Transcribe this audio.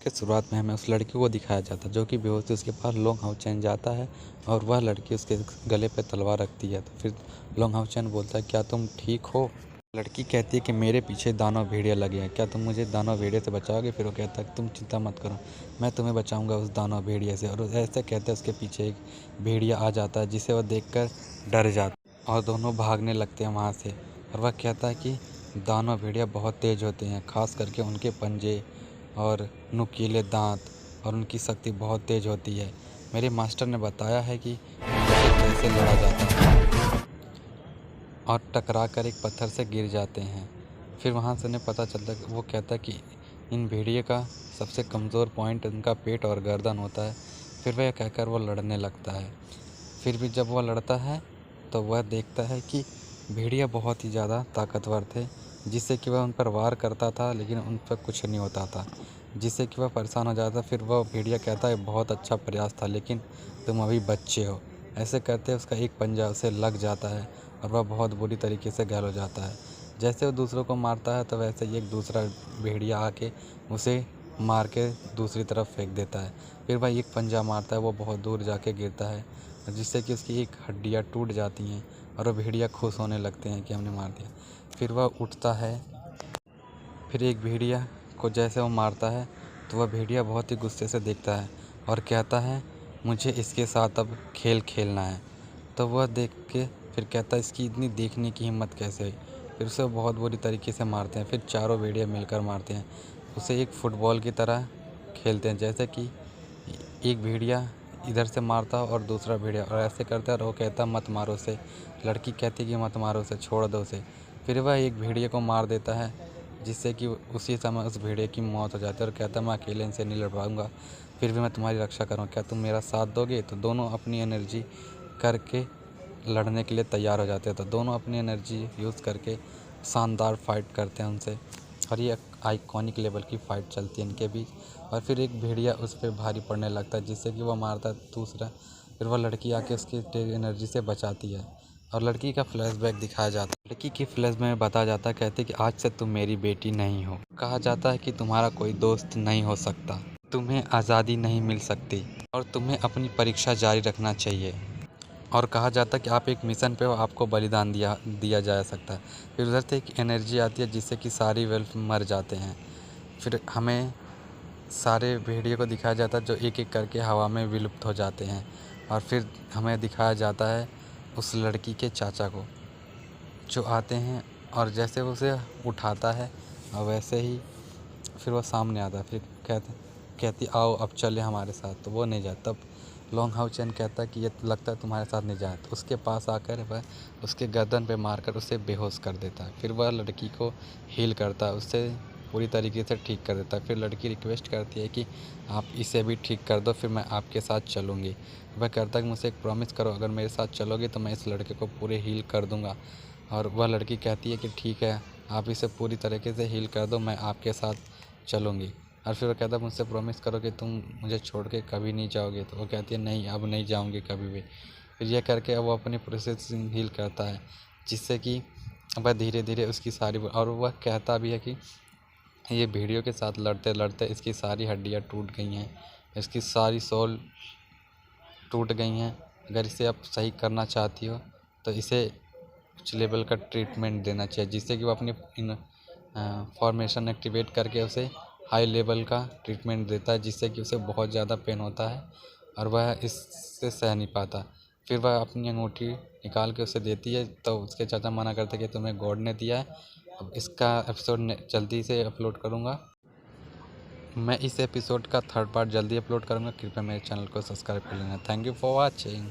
के शुरुआत में हमें उस लड़की को दिखाया जाता है जो कि बेहोश थी। उसके पास लोंग हाओ चैन जाता है और वह लड़की उसके गले पे तलवार रखती है। तो फिर लोंग हाओ चैन बोलता है, क्या तुम ठीक हो? लड़की कहती है कि मेरे पीछे दानव भेड़िया लगे हैं, क्या तुम मुझे दानव भेड़िया से बचाओगे? फिर वो कहता है, तुम चिंता मत करो, मैं तुम्हें बचाऊंगा उस दानव भेड़िया से। और ऐसे कहते उसके पीछे एक भेड़िया आ जाता है जिसे वह देखकर डर जाता है और दोनों भागने लगते हैं वहाँ से। और वह कहता है कि दानव भेड़िया बहुत तेज होते हैं, खास करके उनके पंजे और नुकीले दांत, और उनकी शक्ति बहुत तेज होती है। मेरे मास्टर ने बताया है कि उनसे कैसे लड़ा जाता है। और टकरा कर एक पत्थर से गिर जाते हैं। फिर वहाँ से उन्हें पता चलता है, वो कहता है कि इन भेड़िए का सबसे कमज़ोर पॉइंट उनका पेट और गर्दन होता है। फिर वह कहकर वो लड़ने लगता है। फिर भी जब वह लड़ता है तो वह देखता है कि भेड़िया बहुत ही ज़्यादा ताकतवर थे, जिससे कि वह उन पर वार करता था लेकिन उन पर कुछ नहीं होता था, जिससे कि वह परेशान हो जाता। फिर वह भेड़िया कहता है, बहुत अच्छा प्रयास था लेकिन तुम अभी बच्चे हो। ऐसे करते उसका एक पंजा उसे लग जाता है और वह बहुत बुरी तरीके से घायल हो जाता है। जैसे वो दूसरों को मारता है तो वैसे ही एक दूसरा भेड़िया आके उसे मार के दूसरी तरफ फेंक देता है। फिर वह एक पंजा मारता है, वो बहुत दूर जाके गिरता है जिससे कि उसकी एक हड्डियाँ टूट जाती हैं और वो भेड़िया खुश होने लगते हैं कि हमने मार दिया। फिर वह उठता है। फिर एक भेड़िया को जैसे वो मारता है तो वह भेड़िया बहुत ही गुस्से से देखता है और कहता है, मुझे इसके साथ अब खेल खेलना है। तो वह देख के फिर कहता है, इसकी इतनी देखने की हिम्मत कैसे हुई? फिर उसे बहुत बुरी तरीके से मारते हैं। फिर चारों भेड़िया मिलकर मारते हैं उसे, एक फुटबॉल की तरह खेलते हैं। जैसे कि एक भेड़िया इधर से मारता और दूसरा भेड़िया, और ऐसे करता है और वो कहता, मत मारो उसे। लड़की कहती है कि मत मारो उसे, छोड़ दो उसे। फिर वह एक भेड़िए को मार देता है जिससे कि उसी समय उस भेड़िए की मौत हो जाती है और कहता है, मैं अकेले इनसे नहीं लड़ पाऊँगा, फिर भी मैं तुम्हारी रक्षा करूँगा, क्या तुम मेरा साथ दोगे? तो दोनों अपनी एनर्जी करके लड़ने के लिए तैयार हो जाते हैं। तो दोनों अपनी एनर्जी यूज़ करके शानदार फाइट करते हैं उनसे, और ये आइकॉनिक लेवल की फ़ाइट चलती है इनके बीच। और फिर एक भेड़िया उस पर भारी पड़ने लगता है जिससे कि वह मारता है दूसरा। फिर वह लड़की आके उसकी एनर्जी से बचाती है और लड़की का फ्लैशबैक दिखाया जाता है। लड़की की फ्लैशबैक में बताया जाता है, कहते कि आज से तुम मेरी बेटी नहीं हो। कहा जाता है कि तुम्हारा कोई दोस्त नहीं हो सकता, तुम्हें आज़ादी नहीं मिल सकती और तुम्हें अपनी परीक्षा जारी रखना चाहिए। और कहा जाता है कि आप एक मिशन पे हो, आपको बलिदान दिया जा सकता है। फिर उधर से एक एनर्जी आती है जिससे कि सारी वेल्फ मर जाते हैं। फिर हमें सारे भेड़िए को दिखाया जाता है जो एक एक करके हवा में विलुप्त हो जाते हैं। और फिर हमें दिखाया जाता है उस लड़की के चाचा को जो आते हैं, और जैसे वो उसे उठाता है और वैसे ही फिर वो सामने आता है। फिर कहती आओ अब चले हमारे साथ, तो वो नहीं जाता। तब लोंग हाओ चैन कहता है कि ये लगता है तुम्हारे साथ नहीं जाए। तो उसके पास आकर वह उसके गर्दन पे मारकर उसे बेहोश कर देता है। फिर वह लड़की को हील करता है, उससे पूरी तरीके से ठीक कर देता है। फिर लड़की रिक्वेस्ट करती है कि आप इसे भी ठीक कर दो, फिर मैं आपके साथ चलूँगी। वह कहता है कि मुझसे एक प्रॉमिस करो, अगर मेरे साथ चलोगे तो मैं इस लड़के को पूरे हील कर दूँगा। और वह लड़की कहती है कि ठीक है, आप इसे पूरी तरीके से हील कर दो, मैं आपके साथ चलूँगी। और फिर वो कहता है, मुझसे प्रॉमिस करो कि तुम मुझे छोड़ के कभी नहीं जाओगे। तो वो कहती है, नहीं अब नहीं जाऊँगी कभी भी। फिर यह करके वो अपनी प्रोसेसिंग हील करता है जिससे कि वह धीरे धीरे उसकी सारी, और वह कहता भी है कि ये भेड़ियों के साथ लड़ते लड़ते इसकी सारी हड्डियाँ टूट गई हैं, इसकी सारी सोल टूट गई हैं। अगर इसे आप सही करना चाहती हो तो इसे कुछ लेवल का ट्रीटमेंट देना चाहिए जिससे कि वो अपनी इन फॉर्मेशन एक्टिवेट करके उसे हाई लेवल का ट्रीटमेंट देता है, जिससे कि उसे बहुत ज़्यादा पेन होता है और वह इससे सह नहीं पाता। फिर वह अपनी अंगूठी निकाल के उसे देती है तो उसके चाचा मना करते कि तुम्हें गॉड ने दिया है। अब इसका एपिसोड जल्दी से अपलोड करूँगा। मैं इस एपिसोड का 3rd पार्ट जल्दी अपलोड करूँगा। कृपया मेरे चैनल को सब्सक्राइब कर लेना। Thank you for watching.